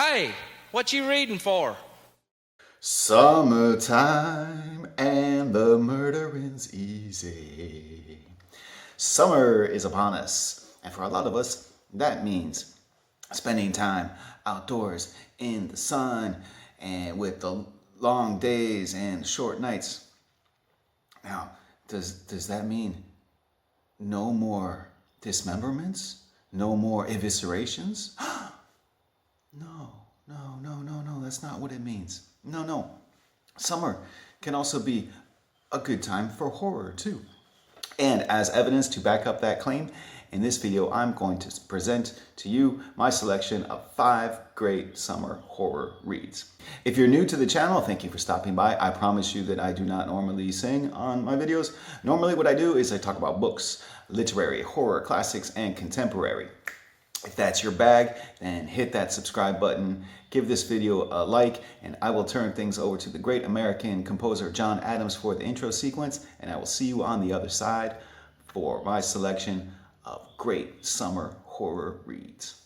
Hey, what you reading for? Summertime and the murdering's easy. Summer is upon us, and for a lot of us, that means spending time outdoors in the sun and with the long days and short nights. Now, does that mean no more dismemberments? No more eviscerations? No, that's not what it means. No. Summer can also be a good time for horror too. And as evidence to back up that claim, in this video I'm going to present to you my selection of 5 great summer horror reads. If you're new to the channel, thank you for stopping by. I promise you that I do not normally sing on my videos. Normally what I do is I talk about books, literary, horror, classics, and contemporary. If that's your bag, then hit that subscribe button, give this video a like, and I will turn things over to the great American composer John Adams for the intro sequence, and I will see you on the other side for my selection of great summer horror reads.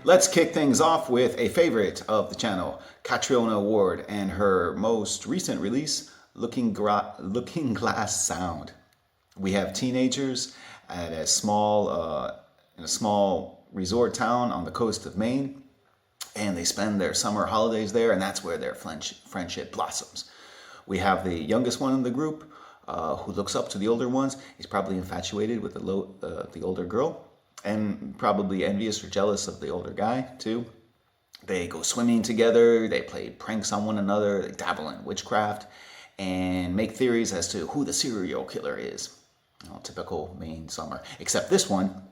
Let's kick things off with a favorite of the channel, Catriona Ward, and her most recent release, Looking Glass Sound. We have teenagers at a small resort town on the coast of Maine, and they spend their summer holidays there, and that's where their friendship blossoms. We have the youngest one in the group who looks up to the older ones. He's probably infatuated with the older girl, and probably envious or jealous of the older guy too. They go swimming together, they play pranks on one another, they dabble in witchcraft, and make theories as to who the serial killer is. Typical Maine summer. Except this one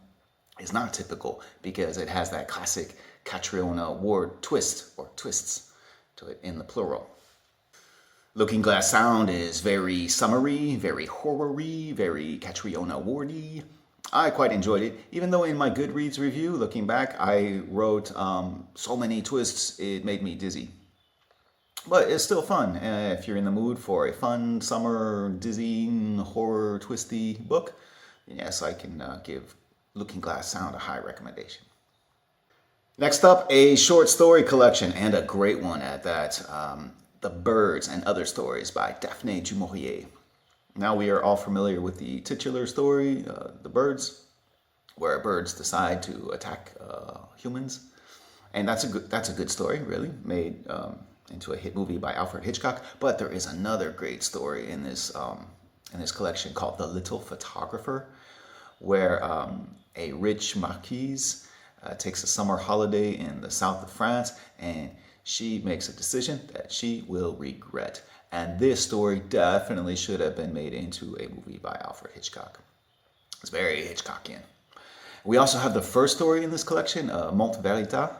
is not typical because it has that classic Catriona Ward twist, or twists to it in the plural. Looking Glass Sound is very summery, very horror-y, very Catriona Wardy. I quite enjoyed it, even though in my Goodreads review, looking back, I wrote so many twists it made me dizzy. But it's still fun. If you're in the mood for a fun summer dizzying horror twisty book, yes, I can give Looking Glass Sound a high recommendation. Next up, a short story collection, and a great one at that. The Birds and Other Stories by Daphne du Maurier. Now we are all familiar with the titular story, The Birds, where birds decide to attack humans. And that's a good story, really, made into a hit movie by Alfred Hitchcock. But there is another great story in this collection called The Little Photographer, where a rich marquise takes a summer holiday in the south of France, and she makes a decision that she will regret. And this story definitely should have been made into a movie by Alfred Hitchcock. It's very Hitchcockian. We also have the first story in this collection, Mont Verita,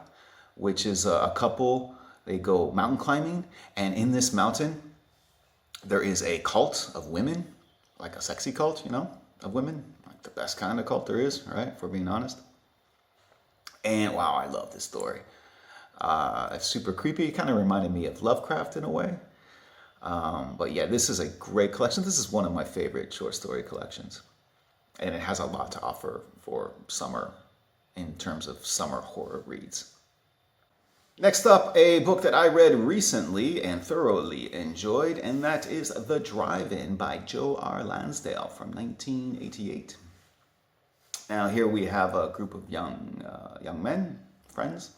which is a couple. They go mountain climbing, and in this mountain, there is a cult of women, like a sexy cult, of women, like the best kind of cult there is, right? If we're being honest. And wow, I love this story. It's super creepy. It kind of reminded me of Lovecraft in a way. But yeah, this is a great collection. This is one of my favorite short story collections. And it has a lot to offer for summer in terms of summer horror reads. Next up, a book that I read recently and thoroughly enjoyed, and that is The Drive-In by Joe R. Lansdale from 1988. Now here we have a group of young men, friends,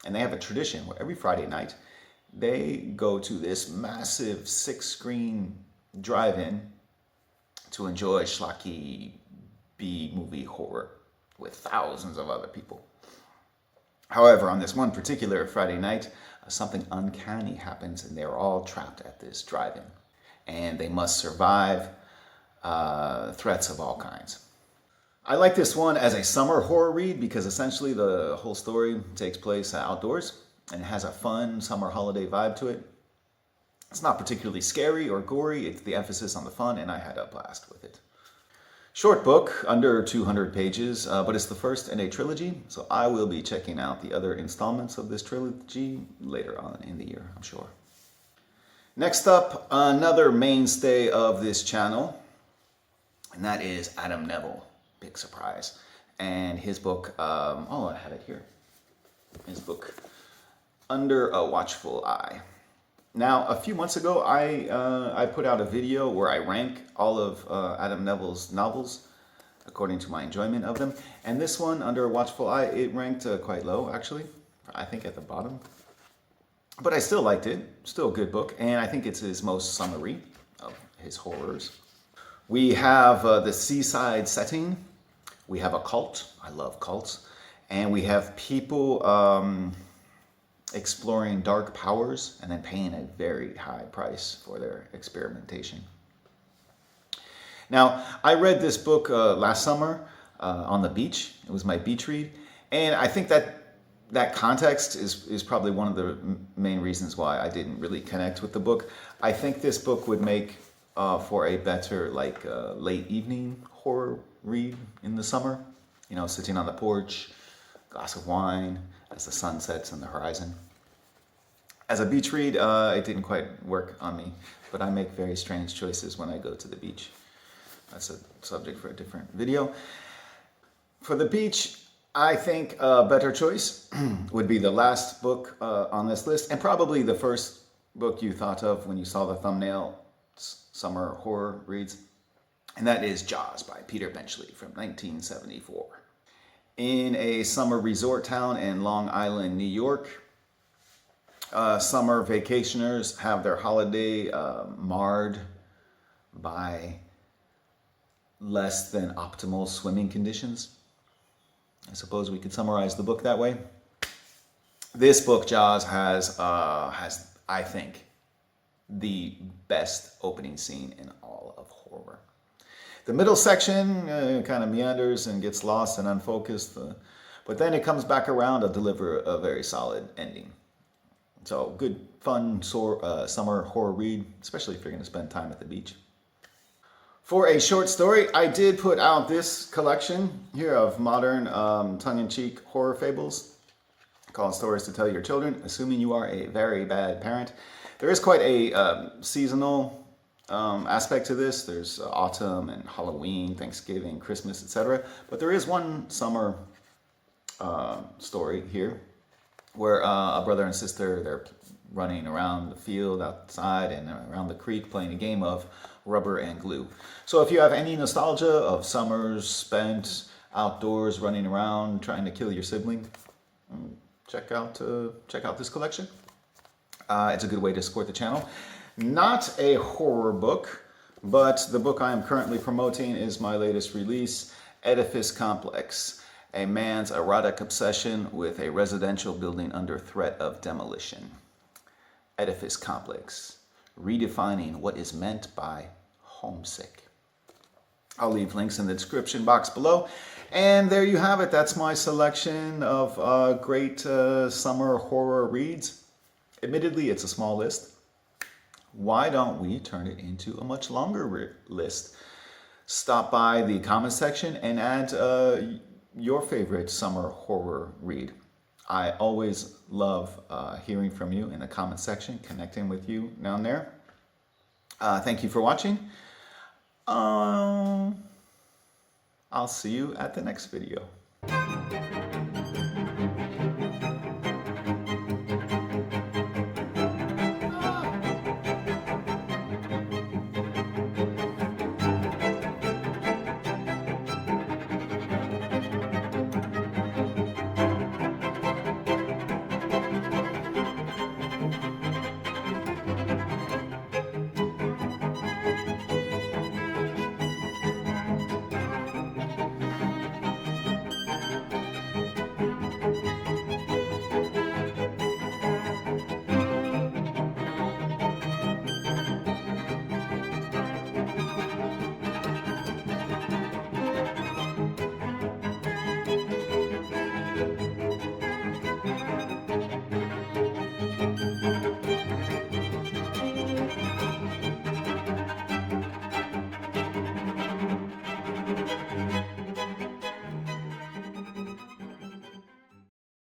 and they have a tradition where every Friday night they go to this massive 6-screen drive-in to enjoy schlocky B-movie horror with thousands of other people. However, on this one particular Friday night, something uncanny happens, and they're all trapped at this drive-in, and they must survive threats of all kinds. I like this one as a summer horror read because essentially the whole story takes place outdoors, and it has a fun summer holiday vibe to it. It's not particularly scary or gory. It's the emphasis on the fun, and I had a blast with it. Short book, under 200 pages, but it's the first in a trilogy, so I will be checking out the other installments of this trilogy later on in the year, I'm sure. Next up, another mainstay of this channel, and that is Adam Neville. Big surprise. And his book, oh, I have it here. His book, Under a Watchful Eye. Now, a few months ago, I put out a video where I rank all of Adam Neville's novels according to my enjoyment of them. And this one, Under a Watchful Eye, it ranked quite low, actually. I think at the bottom. But I still liked it. Still a good book. And I think it's his most summary of his horrors. We have the seaside setting. We have a cult. I love cults. And we have people exploring dark powers and then paying a very high price for their experimentation. Now, I read this book last summer on the beach. It was my beach read. And I think that context is probably one of the main reasons why I didn't really connect with the book. I think this book would make for a better late evening horror read in the summer. You know, sitting on the porch, glass of wine as the sun sets on the horizon. As a beach read, it didn't quite work on me, but I make very strange choices when I go to the beach. That's a subject for a different video. For the beach, I think a better choice would be the last book on this list, and probably the first book you thought of when you saw the thumbnail, Summer Horror Reads, and that is Jaws by Peter Benchley from 1974. In a summer resort town in Long Island, New York, summer vacationers have their holiday marred by less than optimal swimming conditions. I suppose we could summarize the book that way. This book, Jaws, has I think, the best opening scene in all of horror. The middle section kind of meanders and gets lost and unfocused, but then it comes back around to deliver a very solid ending. So good, fun summer horror read, especially if you're going to spend time at the beach. For a short story, I did put out this collection here of modern tongue-in-cheek horror fables called Stories to Tell Your Children, assuming you are a very bad parent. There is quite a seasonal aspect to this. There's autumn and Halloween, Thanksgiving, Christmas, etc. But there is one summer story here where a brother and sister, they're running around the field outside and around the creek playing a game of rubber and glue. So if you have any nostalgia of summers spent outdoors running around trying to kill your sibling, check out this collection. It's a good way to support the channel. Not a horror book, but the book I am currently promoting is my latest release, Edifice Complex, a man's erotic obsession with a residential building under threat of demolition. Edifice Complex, redefining what is meant by homesick. I'll leave links in the description box below. And there you have it. That's my selection of great summer horror reads. Admittedly, it's a small list. Why don't we turn it into a much longer list? Stop by the comment section and add your favorite summer horror read. I always love hearing from you in the comment section, connecting with you down there. Thank you for watching. I'll see you at the next video.